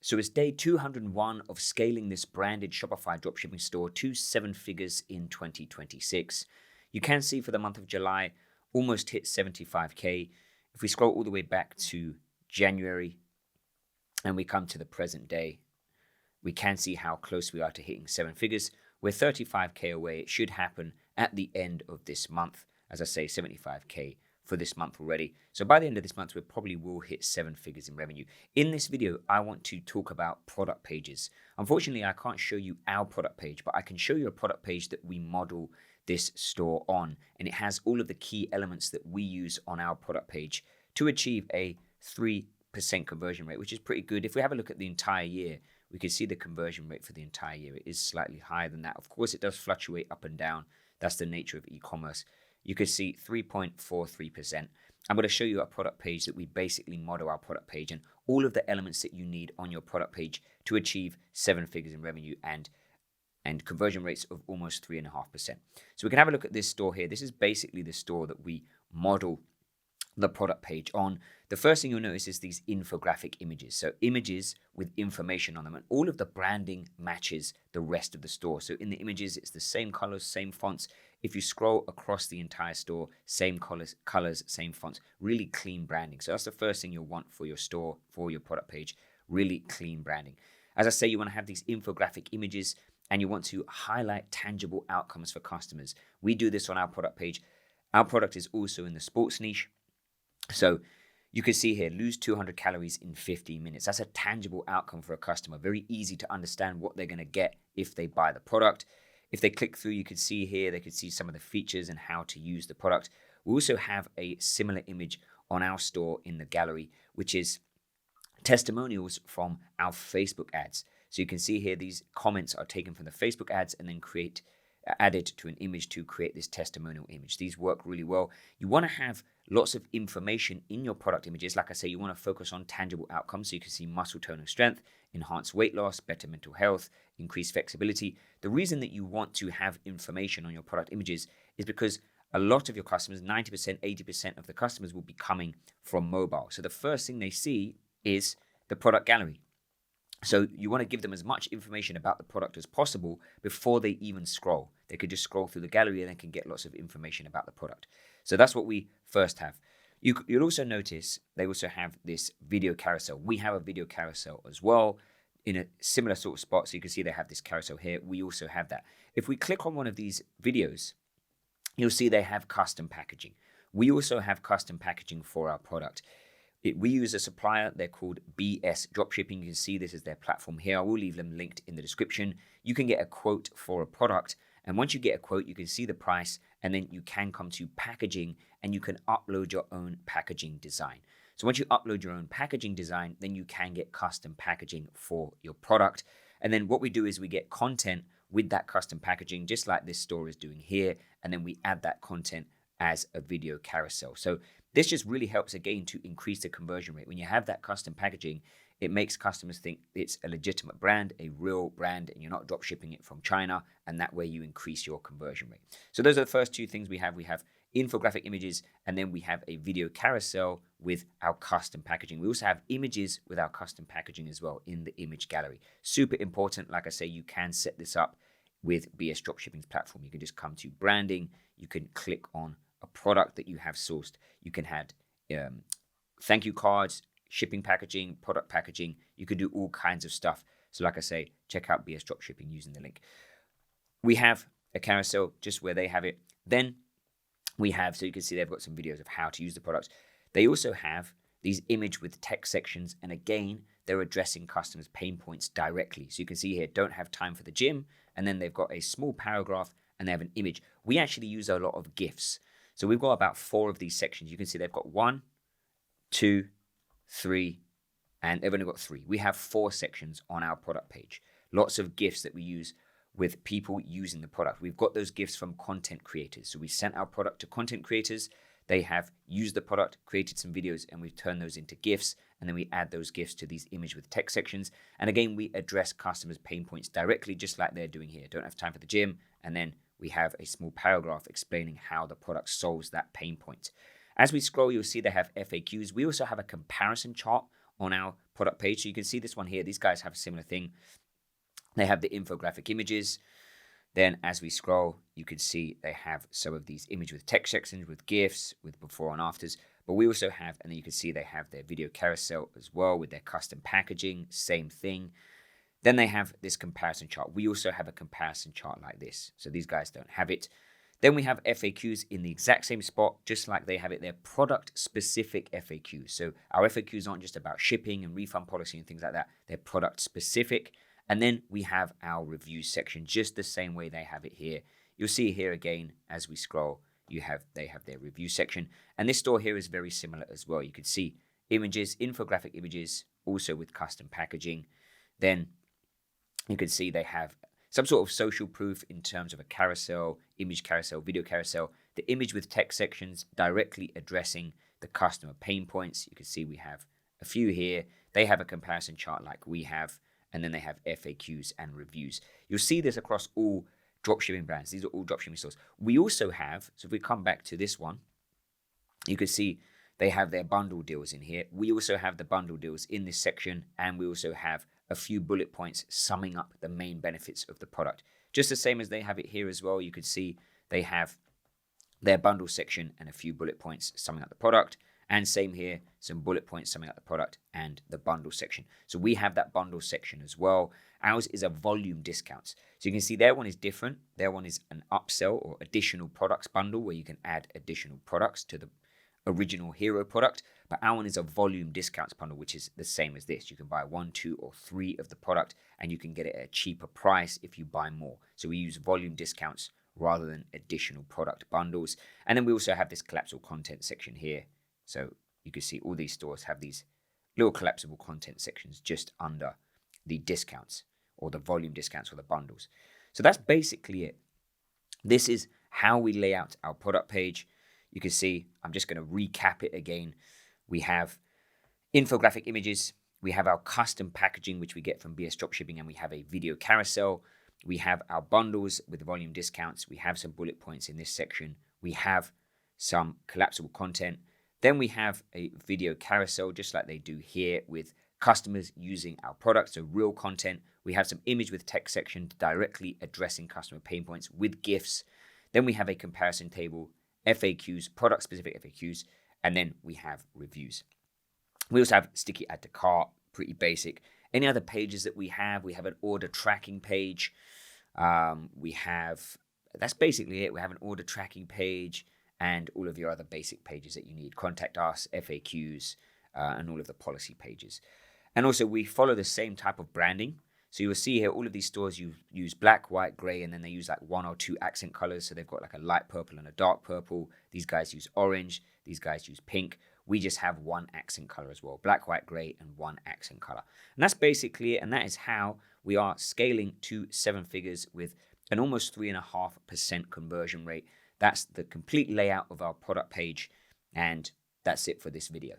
So it's day 201 of scaling this branded Shopify dropshipping store to 7 figures in 2026. You can see for the month of July, almost hit 75K. If we scroll all the way back to January and we come to the present day, we can see how close we are to hitting 7 figures. We're 35K away. It should happen at the end of this month. As I say, 75K for this month already. So by the end of this month, we probably will hit 7 figures in revenue. In this video, I want to talk about product pages. Unfortunately, I can't show you our product page, but I can show you a product page that we model this store on. And it has all of the key elements that we use on our product page to achieve a 3% conversion rate, which is pretty good. If we have a look at the entire year, we can see the conversion rate for the entire year. It is slightly higher than that. Of course, it does fluctuate up and down. That's the nature of e-commerce. You can see 3.43%. I'm going to show you a product page that we basically model our product page and all of the elements that you need on your product page to achieve 7 figures in revenue and conversion rates of almost 3.5%. So we can have a look at this store here. This is basically the store that we model the product page on. The first thing you'll notice is these infographic images. So images with information on them, and all of the branding matches the rest of the store. So in the images, it's the same colors, same fonts. If you scroll across the entire store, same colors, same fonts, really clean branding. So that's the first thing you'll want for your store, for your product page, really clean branding. As I say, you want to have these infographic images and you want to highlight tangible outcomes for customers. We do this on our product page. Our product is also in the sports niche. So you can see here, lose 200 calories in 15 minutes. That's a tangible outcome for a customer. Very easy to understand what they're going to get if they buy the product. If they click through, you can see here, they can see some of the features and how to use the product. We also have a similar image on our store in the gallery, which is testimonials from our Facebook ads. So you can see here, these comments are taken from the Facebook ads and then added to an image to create this testimonial image. These work really well. You want to have lots of information in your product images. Like I say, you want to focus on tangible outcomes. So you can see muscle tone and strength, enhanced weight loss, better mental health, increased flexibility. The reason that you want to have information on your product images is because a lot of your customers, 90%, 80% of the customers will be coming from mobile. So the first thing they see is the product gallery. So you want to give them as much information about the product as possible before they even scroll. They could just scroll through the gallery and they can get lots of information about the product. So that's what we first have. You'll also notice they also have this video carousel. We have a video carousel as well in a similar sort of spot. So you can see they have this carousel here. We also have that. If we click on one of these videos, you'll see they have custom packaging. We also have custom packaging for our product. We use a supplier, they're called BS Dropshipping. You can see this is their platform here. I will leave them linked in the description. You can get a quote for a product, and once you get a quote, you can see the price, and then you can come to packaging and you can upload your own packaging design. So once you upload your own packaging design, then you can get custom packaging for your product. And then what we do is we get content with that custom packaging, just like this store is doing here, and then we add that content as a video carousel. So this just really helps again to increase the conversion rate. When you have that custom packaging, it makes customers think it's a legitimate brand, a real brand, and you're not drop shipping it from China, and that way you increase your conversion rate. So those are the first two things we have. We have infographic images, and then we have a video carousel with our custom packaging. We also have images with our custom packaging as well in the image gallery. Super important. Like I say, you can set this up with BS Dropshipping's platform. You can just come to branding. You can click on a product that you have sourced. You can add thank you cards, shipping packaging, product packaging. You could do all kinds of stuff. So like I say, check out BS Dropshipping using the link. We have a carousel just where they have it. Then we have, so you can see they've got some videos of how to use the products. They also have these image with text sections. And again, they're addressing customers' pain points directly. So you can see here, don't have time for the gym. And then they've got a small paragraph and they have an image. We actually use a lot of GIFs. So we've got about 4 of these sections. You can see they've got 1, 2, 3, and they've only got 3. We have 4 sections on our product page. Lots of GIFs that we use with people using the product. We've got those GIFs from content creators. So we sent our product to content creators. They have used the product, created some videos, and we've turned those into GIFs. And then we add those GIFs to these image with text sections. And again, we address customers' pain points directly, just like they're doing here. Don't have time for the gym. And then we have a small paragraph explaining how the product solves that pain point. As we scroll, you'll see they have FAQs. We also have a comparison chart on our product page. So you can see this one here. These guys have a similar thing. They have the infographic images. Then as we scroll, you can see they have some of these image with text sections, with GIFs, with before and afters. But we also have, and then you can see they have their video carousel as well with their custom packaging, same thing. Then they have this comparison chart. We also have a comparison chart like this. So these guys don't have it. Then we have FAQs in the exact same spot, just like they have it. They're product-specific FAQs. So our FAQs aren't just about shipping and refund policy and things like that. They're product-specific. And then we have our review section, just the same way they have it here. You'll see here again, as we scroll, they have their review section. And this store here is very similar as well. You can see images, infographic images, also with custom packaging. Then you can see they have some sort of social proof in terms of a carousel, image carousel, video carousel, the image with text sections directly addressing the customer pain points. You can see we have a few here. They have a comparison chart like we have, and then they have FAQs and reviews. You'll see this across all dropshipping brands. These are all dropshipping stores. We also have, so if we come back to this one, you can see they have their bundle deals in here. We also have the bundle deals in this section, and we also have a few bullet points summing up the main benefits of the product. Just the same as they have it here as well. You could see they have their bundle section and a few bullet points summing up the product. And same here, some bullet points summing up the product and the bundle section. So we have that bundle section as well. Ours is a volume discounts. So you can see their one is different. Their one is an upsell or additional products bundle where you can add additional products to the original hero product. But our one is a volume discounts bundle, which is the same as this. You can buy 1, 2, or 3 of the product, and you can get it at a cheaper price if you buy more. So we use volume discounts rather than additional product bundles. And then we also have this collapsible content section here. So you can see all these stores have these little collapsible content sections just under the discounts or the volume discounts or the bundles. So that's basically it. This is how we lay out our product page. You can see, I'm just going to recap it again. We have infographic images. We have our custom packaging, which we get from BS Dropshipping, and we have a video carousel. We have our bundles with volume discounts. We have some bullet points in this section. We have some collapsible content. Then we have a video carousel, just like they do here with customers using our products, so real content. We have some image with text section directly addressing customer pain points with GIFs. Then we have a comparison table, FAQs, product-specific FAQs, and then we have reviews. We also have sticky add to cart, pretty basic. Any other pages that we have an order tracking page. That's basically it. We have an order tracking page and all of your other basic pages that you need. Contact us, FAQs, and all of the policy pages. And also we follow the same type of branding. So you will see here, all of these stores use black, white, gray, and then they use like 1 or 2 accent colors. So they've got like a light purple and a dark purple. These guys use orange. These guys use pink. We just have 1 accent color as well. Black, white, gray, and 1 accent color. And that's basically it. And that is how we are scaling to 7 figures with an almost 3.5% conversion rate. That's the complete layout of our product page. And that's it for this video.